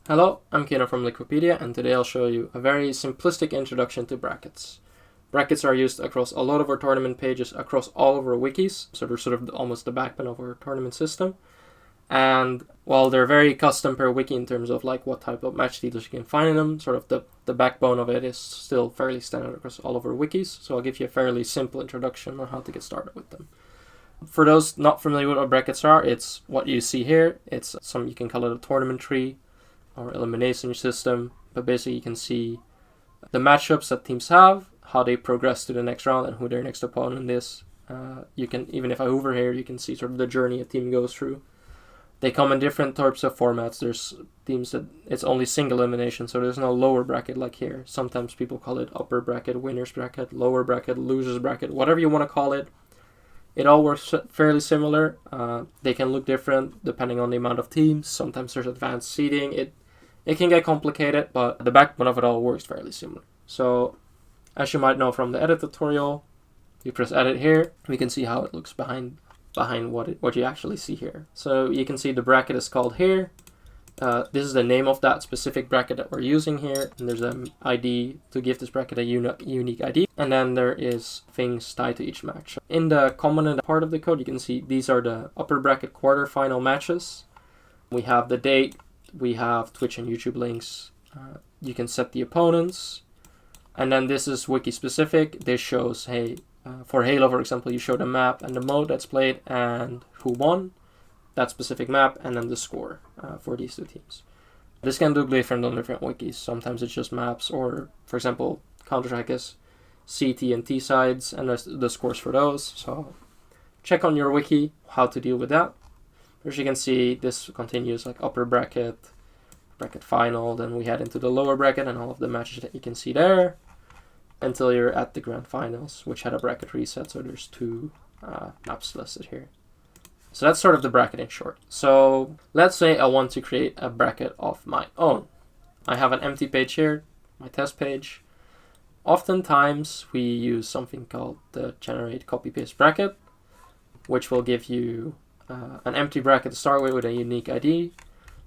Hello, I'm Kano from Liquipedia, and today I'll show you a very simplistic introduction to brackets. Brackets are used across a lot of our tournament pages, across all of our wikis, so they're sort of almost the backbone of our tournament system. And while they're very custom per wiki in terms of like what type of match details you can find in them, sort of the backbone of it is still fairly standard across all of our wikis, so I'll give you a fairly simple introduction on how to get started with them. For those not familiar with what brackets are, it's what you see here. It's some, you can call it a tournament tree or elimination system, but basically you can see the matchups that teams have, how they progress to the next round, and who their next opponent is. You can, even if I hover here, you can see sort of the journey a team goes through. They come in different types of formats. There's teams that it's only single elimination, so there's no lower bracket like here. Sometimes people call it upper bracket, winners bracket, lower bracket, losers bracket, whatever you want to call it. It all works fairly similar. They can look different depending on the amount of teams. Sometimes there's advanced seeding. It can get complicated, but the backbone of it all works fairly similar. So, as you might know from the edit tutorial, you press edit here. We can see how it looks behind what you actually see here. So you can see the bracket is called here. This is the name of that specific bracket that we're using here, and there's an ID to give this bracket a unique ID, and then there is things tied to each match. In the commented part of the code, you can see these are the upper bracket quarterfinal matches. We have the date, we have Twitch and YouTube links. You can set the opponents, and then this is wiki specific. This shows, hey, for Halo, for example, you show the map and the mode that's played and who won that specific map, and then the score for these two teams. This can look different on different wikis. Sometimes it's just maps, or for example, Counter-Strike is CT and T sides, and there's the scores for those. So check on your wiki how to deal with that. As you can see, this continues like upper bracket, bracket final, then we head into the lower bracket and all of the matches that you can see there, until you're at the grand finals, which had a bracket reset, so there's two maps listed here. So that's sort of the bracket in short. So let's say I want to create a bracket of my own. I have an empty page here, my test page. Oftentimes we use something called the generate copy paste bracket, which will give you an empty bracket to start with a unique ID.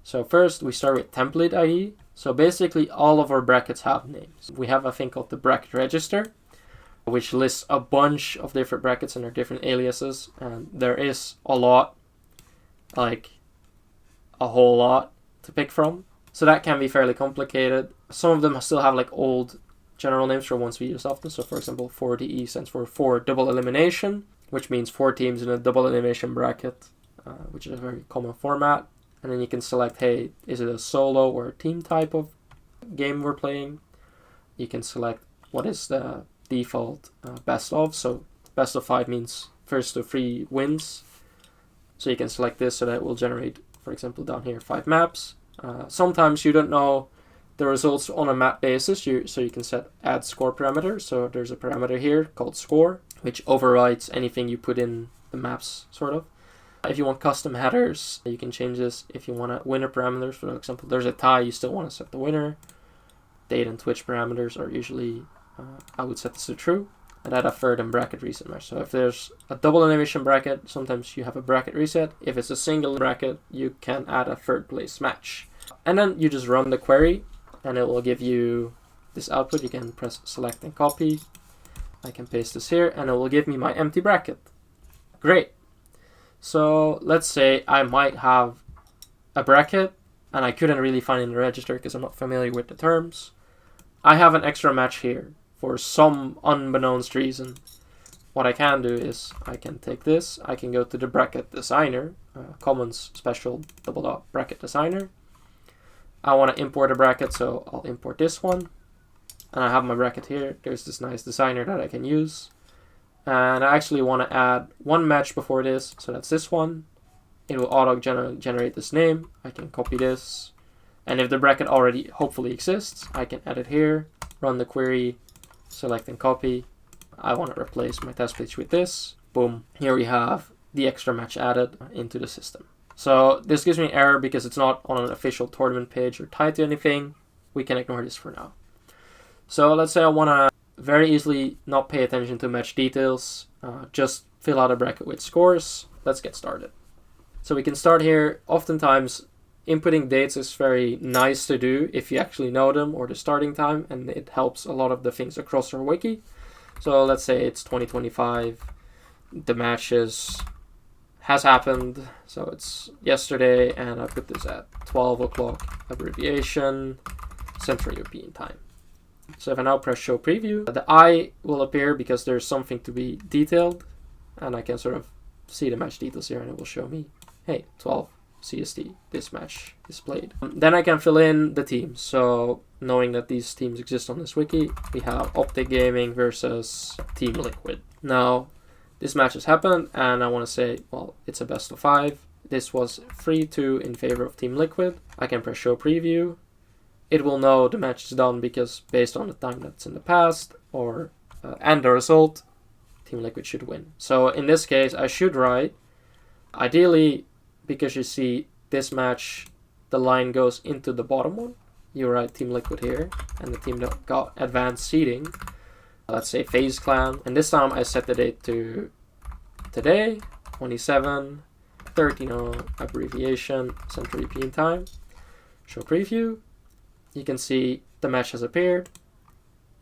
So first we start with template ID. So basically all of our brackets have names. We have a thing called the bracket register, which lists a bunch of different brackets and their different aliases, and there is a lot, like a whole lot to pick from. So that can be fairly complicated. Some of them still have like old general names for ones we use often. So for example, 4DE stands for 4 double elimination, which means 4 teams in a double elimination bracket, which is a very common format. And then you can select, hey, is it a solo or a team type of game we're playing? You can select what is the default best of. So best of 5 means first to 3 wins. So you can select this so that it will generate, for example, down here 5 maps. Sometimes you don't know the results on a map basis, so you can set add score parameter. So there's a parameter here called score, which overrides anything you put in the maps, sort of. If you want custom headers, you can change this. If you want winner parameters, for example, there's a tie, you still want to set the winner. Date and Twitch parameters are usually, I would set this to true, and add a third and bracket reset match. So if there's a double elimination bracket, sometimes you have a bracket reset. If it's a single bracket, you can add a third place match. And then you just run the query, and it will give you this output. You can press select and copy. I can paste this here, and it will give me my empty bracket. Great. So let's say I might have a bracket and I couldn't really find it in the register because I'm not familiar with the terms. I have an extra match here for some unbeknownst reason. What I can do is I can take this, I can go to the bracket designer, commons special double dot bracket designer. I want to import a bracket, so I'll import this one. And I have my bracket here. There's this nice designer that I can use. And I actually want to add one match before this, so that's this one. It will auto-generate this name. I can copy this. And if the bracket already hopefully exists, I can add it here, run the query, select and copy. I want to replace my test page with this. Boom. Here we have the extra match added into the system. So this gives me an error because it's not on an official tournament page or tied to anything. We can ignore this for now. So let's say I want to very easily not pay attention to match details, just fill out a bracket with scores. Let's get started. So we can start here. Oftentimes inputting dates is very nice to do if you actually know them or the starting time, and it helps a lot of the things across our wiki. So let's say it's 2025, the match has happened, so it's yesterday, and I put this at 12 o'clock, abbreviation, Central European time. So if I now press show preview, the eye will appear because there's something to be detailed, and I can sort of see the match details here, and it will show me, hey, 12 CST, this match is played. Then I can fill in the teams. So knowing that these teams exist on this wiki, we have Optic Gaming versus Team Liquid. Now, this match has happened, and I want to say, well, it's a best of 5. This was 3-2 in favor of Team Liquid. I can press show preview. It will know the match is done because based on the time that's in the past, or and the result, Team Liquid should win. So in this case, I should write, ideally, because you see this match, the line goes into the bottom one. You write Team Liquid here, and the team that got advanced seeding, let's say FaZe Clan, and this time I set the date to today, 27, 13, abbreviation, Central European time. Show preview. You can see the match has appeared.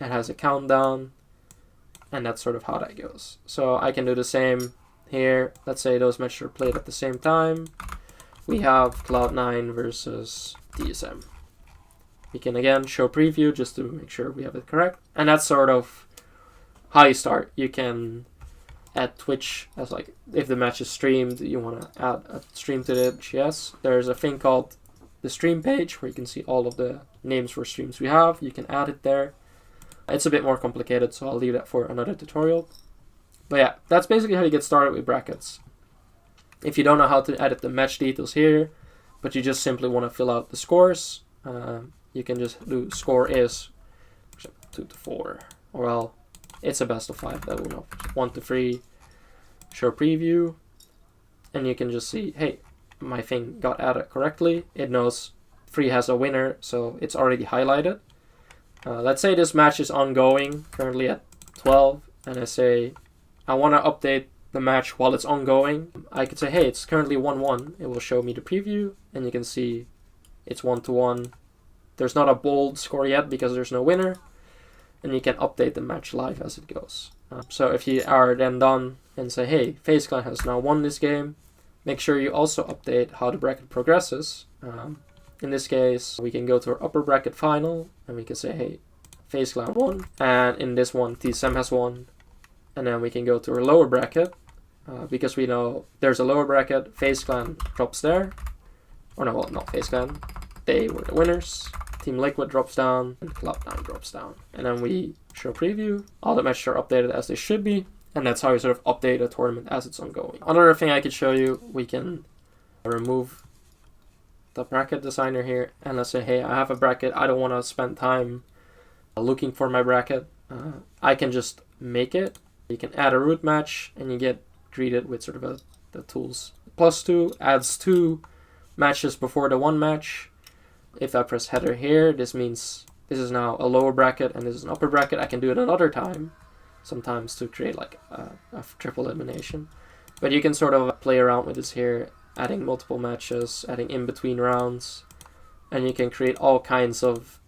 It has a countdown, and that's sort of how that goes. So I can do the same here. Let's say those matches are played at the same time. We have Cloud9 versus DSM. We can again show preview just to make sure we have it correct. And that's sort of how you start. You can add Twitch as like, if the match is streamed, you want to add a stream to it. Yes, there's a thing called the stream page where you can see all of the names for streams we have. You can add it there. It's a bit more complicated, so I'll leave that for another tutorial. But yeah, that's basically how you get started with brackets. If you don't know how to edit the match details here, but you just simply want to fill out the scores, you can just do score is 2-4, or well, it's a best of 5, that will know. 1-3, show preview, and you can just see, hey, my thing got added correctly. It knows 3 has a winner, so it's already highlighted. Let's say this match is ongoing, currently at 12, and I say, I want to update the match while it's ongoing. I could say, hey, it's currently 1-1. It will show me the preview, and you can see it's 1-1. There's not a bold score yet because there's no winner, and you can update the match live as it goes. So if you are then done and say, hey, FaZe Clan has now won this game, make sure you also update how the bracket progresses. In this case, we can go to our upper bracket final, and we can say, hey, FaZe Clan won, and in this one, TSM has won. And then we can go to our lower bracket, because we know there's a lower bracket, FaZe Clan drops there. Or no, well, not FaZe Clan. They were the winners. Team Liquid drops down, and Cloud9 drops down. And then we show preview. All the matches are updated as they should be. And that's how you sort of update a tournament as it's ongoing. Another thing I could show you, we can remove the bracket designer here. And let's say, hey, I have a bracket. I don't want to spend time looking for my bracket. I can just make it. You can add a root match, and you get greeted with sort of the tools. +2 adds 2 matches before the 1 match. If I press header here, this means this is now a lower bracket, and this is an upper bracket. I can do it another time, sometimes to create like a triple elimination. But you can sort of play around with this here, adding multiple matches, adding in-between rounds, and you can create all kinds of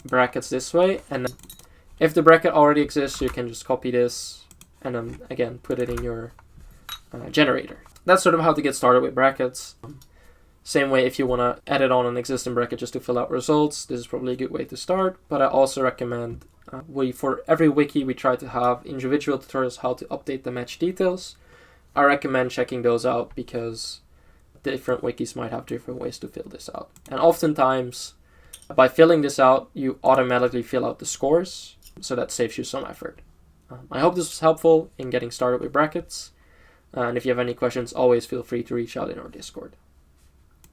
brackets this way. And then if the bracket already exists, you can just copy this, and then again put it in your generator. That's sort of how to get started with brackets. Same way if you want to edit on an existing bracket just to fill out results, this is probably a good way to start. But I also recommend, for every wiki we try to have individual tutorials how to update the match details. I recommend checking those out because different wikis might have different ways to fill this out. And oftentimes, by filling this out, you automatically fill out the scores, so that saves you some effort. I hope this was helpful in getting started with brackets. And if you have any questions, always feel free to reach out in our Discord.